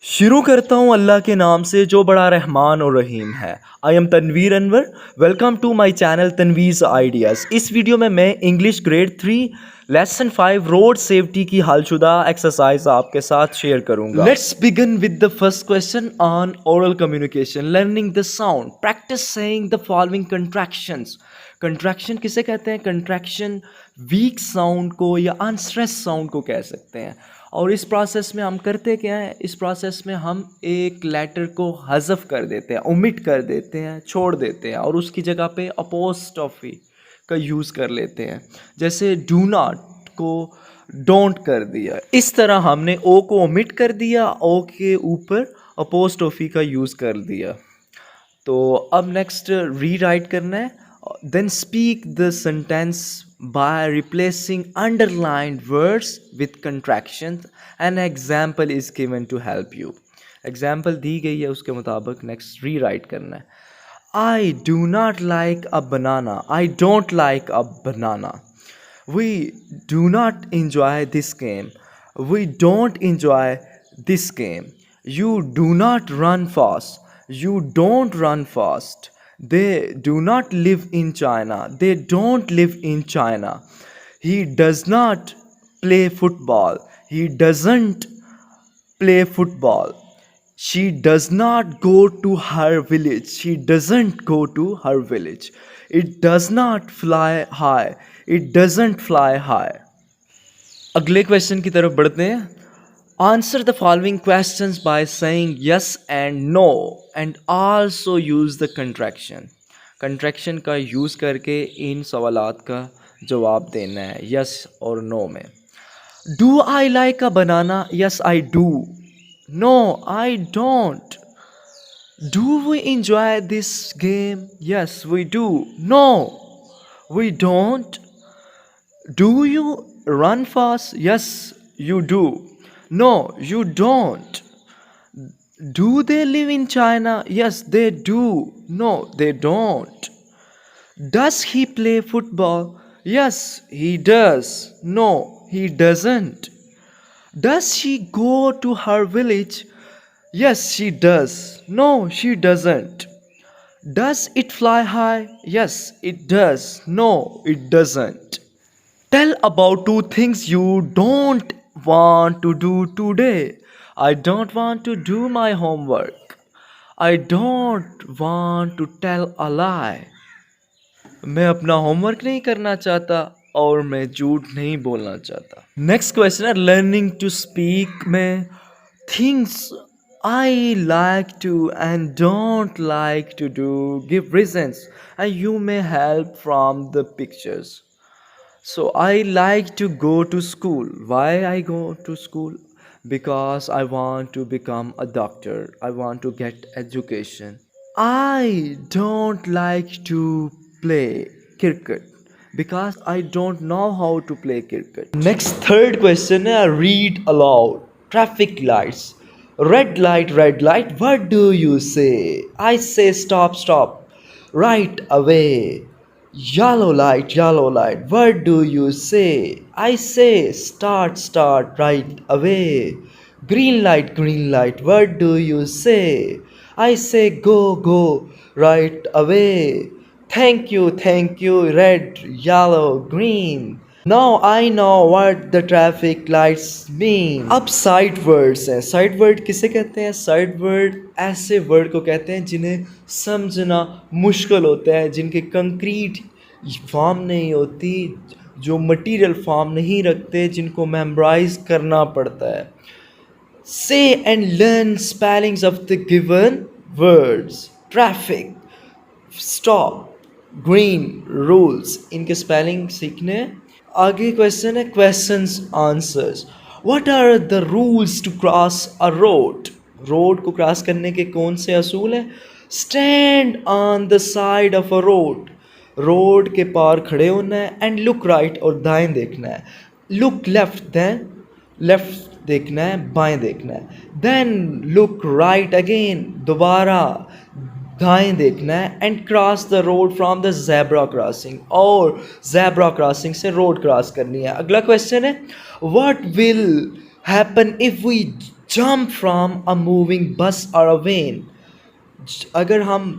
शुरू करता हूँ अल्लाह के नाम से जो बड़ा रहमान और रहीम है। I am Tanveer Anwar. Welcome to my channel Tanveer's ideas. इस वीडियो में मैं English grade 3 lesson 5 road safety की हालशुदा एक्सरसाइज आपके साथ शेयर करूंगा। Let's begin with the first question on oral communication learning the sound practice saying the following contractions. Contraction किसे कहते हैं? कंट्रैक्शन वीक साउंड को या अनस्ट्रेस साउंड को कह सकते हैं। और इस प्रोसेस में हम करते क्या हैं? इस प्रोसेस में हम एक लेटर को हज़फ कर देते हैं, ओमिट कर देते हैं, छोड़ देते हैं और उसकी जगह पे अपोस्ट्रोफी का यूज़ कर लेते हैं। जैसे डू नॉट को डोंट कर दिया, इस तरह हमने ओ को ओमिट कर दिया, ओ के ऊपर अपोस्ट्रोफी का यूज़ कर दिया। तो अब नेक्स्ट रीराइट करना है। Then speak the sentence by replacing underlined words with contractions. An example is given to help you. Example दी गई है, उसके मुताबिक next rewrite करना है। I do not like a banana. I don't like a banana. We do not enjoy this game. We don't enjoy this game. You do not run fast. You don't run fast. They do not live in China. They don't live in China. He does not play football. He doesn't play football. She does not go to her village. She doesn't go to her village. It does not fly high. It doesn't fly high. अगले question की तरफ बढ़ते हैं। Answer the following questions by saying yes and no and also use the contraction. Contraction का use करके इन सवालात का जवाब देना है yes और no में। Do I like a banana? Yes, I do. No, I don't. Do we enjoy this game? Yes, we do. No, we don't. Do you run fast? Yes, you do. No, you don't. Do they live in China? Yes, they do. No, they don't. Does he play football? Yes, he does. No, he doesn't. Does she go to her village? Yes, she does. No, she doesn't. Does it fly high? Yes, it does. No, it doesn't. Tell about two things you don't want to do today. I don't want to do my homework. I don't want to tell a lie. मैं अपना homework नहीं करना चाहता और मैं झूठ नहीं बोलना चाहता। नेक्स्ट क्वेश्चन है लर्निंग टू स्पीक में things I like to and don't like to do. Give reasons and you may help from the pictures. So I like to go to school. Why I go to school? Because I want to become a doctor. I want to get education. I don't like to play cricket because I don't know how to play cricket. Next third question है read aloud. Traffic lights. Red light, what do you say? I say stop, stop. Right away. Yellow light, what do you say? I say start, start, right away. Green light, what do you say? I say go, go, right away. Thank you, red, yellow, green. Now I know what the traffic lights mean. अब side words हैं। Side word किसे कहते हैं? Side word ऐसे word को कहते हैं जिन्हें समझना मुश्किल होता है, जिनके कंक्रीट फॉर्म नहीं होती, जो मटेरियल फॉर्म नहीं रखते, जिनको मेमोराइज करना पड़ता है। Say and learn spellings of the given words. Traffic, stop, green, rules. इनके स्पेलिंग सीखने हैं। आगे क्वेश्चन है questions answers. What are the rules to cross a road? Road को क्रॉस करने के कौन से असूल हैं? Stand on the side of a road, road के पार खड़े होना है। एंड लुक राइट और दाएं देखना है। लुक लेफ्ट, देन लेफ्ट देखना है, बाएं देखना है। देन लुक राइट अगेन, दोबारा दाएं देखना है। And cross the road from the zebra crossing, और ज़ेब्रा क्रॉसिंग से रोड क्रॉस करनी है। अगला क्वेश्चन है what will happen if we jump from a moving bus or a van. अगर हम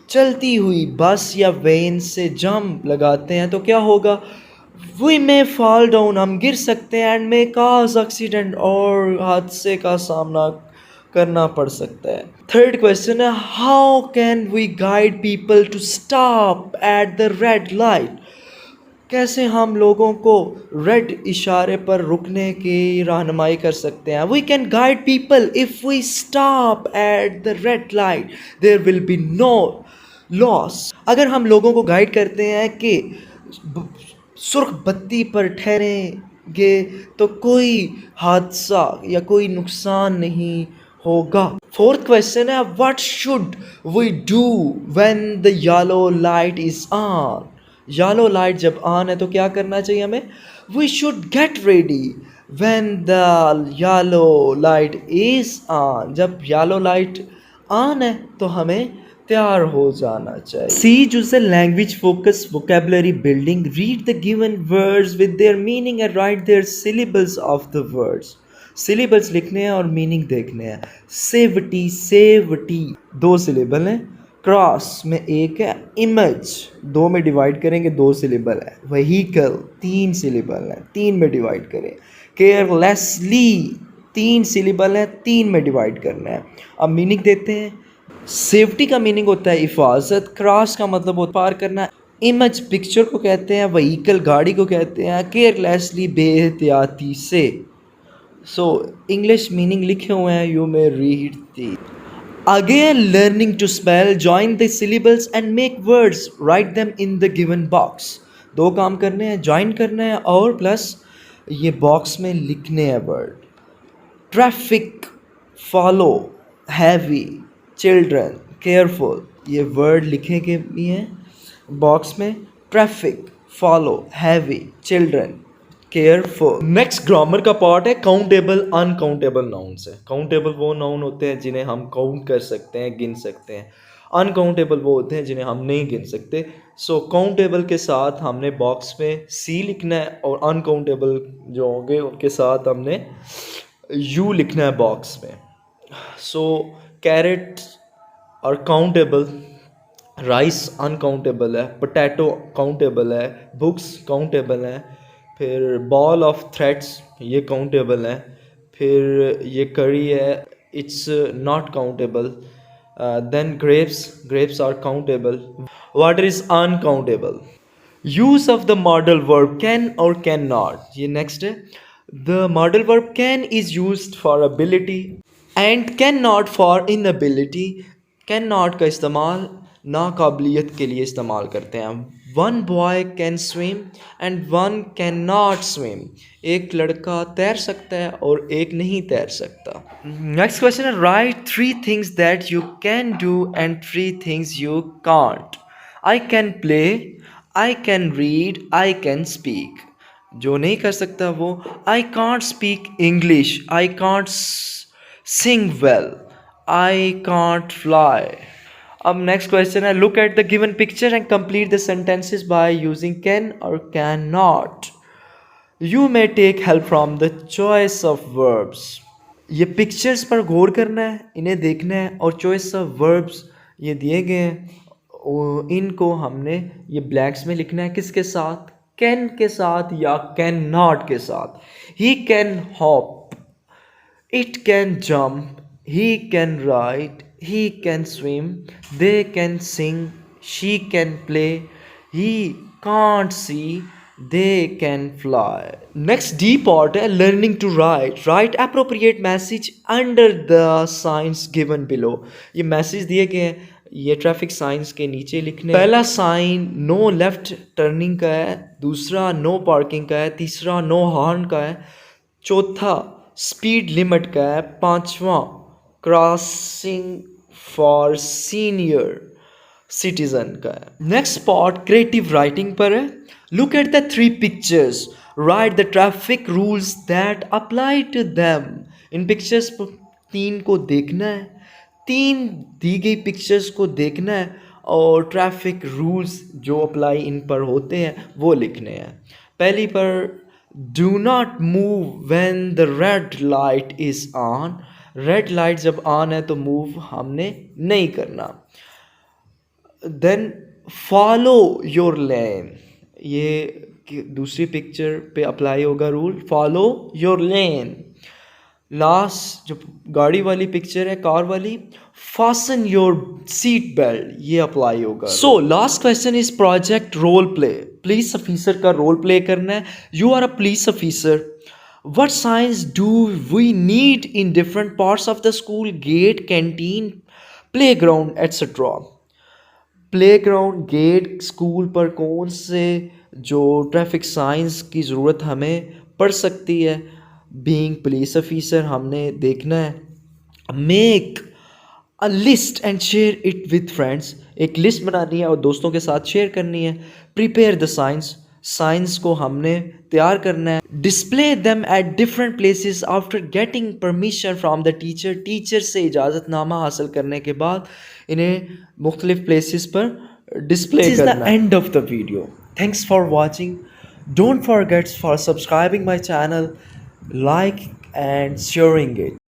चलती हुई बस या वेन से जंप लगाते हैं तो क्या होगा? वी मे फॉल डाउन, हम गिर सकते हैं, एंड मे काज एक्सीडेंट, और हादसे का सामना करना पड़ सकता है। थर्ड क्वेश्चन है, how can we guide people to stop at the red light? कैसे हम लोगों को रेड इशारे पर रुकने की रहनुमाई कर सकते हैं? We can guide people if we stop at the red light there will be no loss. अगर हम लोगों को गाइड करते हैं कि सुर्ख बत्ती पर ठहरेंगे तो कोई हादसा या कोई नुकसान नहीं होगा। फोर्थ क्वेश्चन है, what should we do when the yellow light is on? Yellow light जब ऑन है तो क्या करना चाहिए हमें? We should get ready when the yellow light is on. जब येलो लाइट ऑन है तो हमें तैयार हो जाना चाहिए। C use the language focus vocabulary building, read the given words with their meaning and write their syllables of the words. Syllables लिखने हैं और मीनिंग देखने हैं। सेवटी, सेवटी 2 सिलेबल हैं, क्रॉस में 1 है, इमेज 2 में डिवाइड करेंगे 2 सिलेबल है, व्हीकल 3 सिलेबल हैं 3 में डिवाइड करें, केयरलेसली 3 सिलेबल है 3 में डिवाइड करना है। अब मीनिंग देते हैं। सेफ्टी का मीनिंग होता है हिफाजत, क्रॉस का मतलब होता है पार करना, इमेज पिक्चर को कहते हैं, व्हीकल गाड़ी को कहते हैं, केयरलेसली बेहतियाती से। सो इंग्लिश मीनिंग लिखे हुए हैं, you may read the. Again learning to spell, join the syllables and make words, write them in the given box. 2 काम करने हैं, ज्वाइन करना है और प्लस ये बॉक्स में लिखने हैं word. Traffic, follow, heavy, children, careful, ये वर्ड लिखेंगे भी हैं बॉक्स में। Traffic, follow, heavy, children, careful. Next grammar का पार्ट है काउंटेबल अनकाउंटेबल नाउन्स है। काउंटेबल वो नाउन होते हैं जिन्हें हम काउंट कर सकते हैं, गिन सकते हैं। अनकाउंटेबल वो होते हैं जिन्हें हम नहीं गिन सकते। सो काउंटेबल के साथ हमने बॉक्स में सी लिखना है और अनकाउंटेबल जो होंगे उनके साथ हमने यू लिखना है बॉक्स में। सो कैरेट और काउंटेबल, राइस अनकाउंटेबल है, पोटैटो काउंटेबल है, बुक्स काउंटेबल है, फिर बॉल ऑफ थ्रेड्स ये काउंटेबल है, फिर ये करी है, it's not countable. Then grapes are countable. Water is uncountable. Use of the modal verb can और कैन नॉट, ये नेक्स्ट है। The modal verb can is used for ability and can not for inability. Can not का इस्तेमाल नाकाबिलियत के लिए इस्तेमाल करते हैं। One boy can swim and one can not swim, एक लड़का तैर सकता है और एक नहीं तैर सकता। नेक्स्ट क्वेश्चन है, write 3 things that you can do and 3 things you can't. I can play, I can read, I can speak. जो नहीं कर सकता वो, I can't speak English, I can't sing well, I can't fly. अब next question है, look at the given picture and complete the sentences by using can और can not. You may take help from the choice of verbs. ये pictures पर गौर करना है, इन्हें देखना है और चॉइस ऑफ वर्ब्स ये दिए गए हैं, इनको हमने ये ब्लैंक्स में लिखना है। किसके साथ? कैन के साथ या कैन नॉट के साथ। He can hop, it can jump, he can write, he can swim, they can sing, she can play, he can't see, they can fly. Next D part है learning to write. Write appropriate message under the signs given below. ये message दिए गए हैं, ये traffic science के नीचे लिखने। पहला साइन नो लेफ्ट टर्निंग का है, दूसरा नो पार्किंग का है, तीसरा नो हॉर्न का है, चौथा स्पीड लिमिट का है, पांचवा क्रॉसिंग फॉर सीनियर सिटीजन का है। नेक्स्ट पार्ट क्रिएटिव राइटिंग पर है। Look at the 3 pictures, write the traffic rules that apply to them. इन पिक्चर्स 3 को देखना है, 3 दी गई पिक्चर्स को देखना है और ट्रैफिक रूल्स जो अप्लाई इन पर होते हैं वो लिखने हैं। पहली पर, do not move when the red light is on red light जब ऑन है तो मूव हमने नहीं करना। देन फॉलो योर लेन, ये दूसरी पिक्चर पे अप्लाई होगा rule, follow your lane. Last जो गाड़ी वाली पिक्चर है, कार वाली, फासन योर सीट बेल्ट, ये अप्लाई होगा। So last question is project role play. Police officer का रोल प्ले करना है। You are a police officer. What signs do we need in different parts of the school? Gate, canteen, playground, etc. Playground, gate, school पर कौन से जो traffic science की ज़रूरत हमें पड़ सकती है। बीइंग पुलिस ऑफिसर हमने देखना है। Make a list and share it with friends, एक लिस्ट बनानी है और दोस्तों के साथ शेयर करनी है। प्रिपेयर द साइंस, साइंस को हमने तैयार करना है। Display them at different places after getting permission from the teacher, teacher से इजाज़तनामा हासिल करने के बाद इन्हें मुख्तलिफ प्लेसेस पर डिस्प्ले करना। This is the end of the video. Thanks for watching. Don't forget for subscribing my channel, like and sharing it.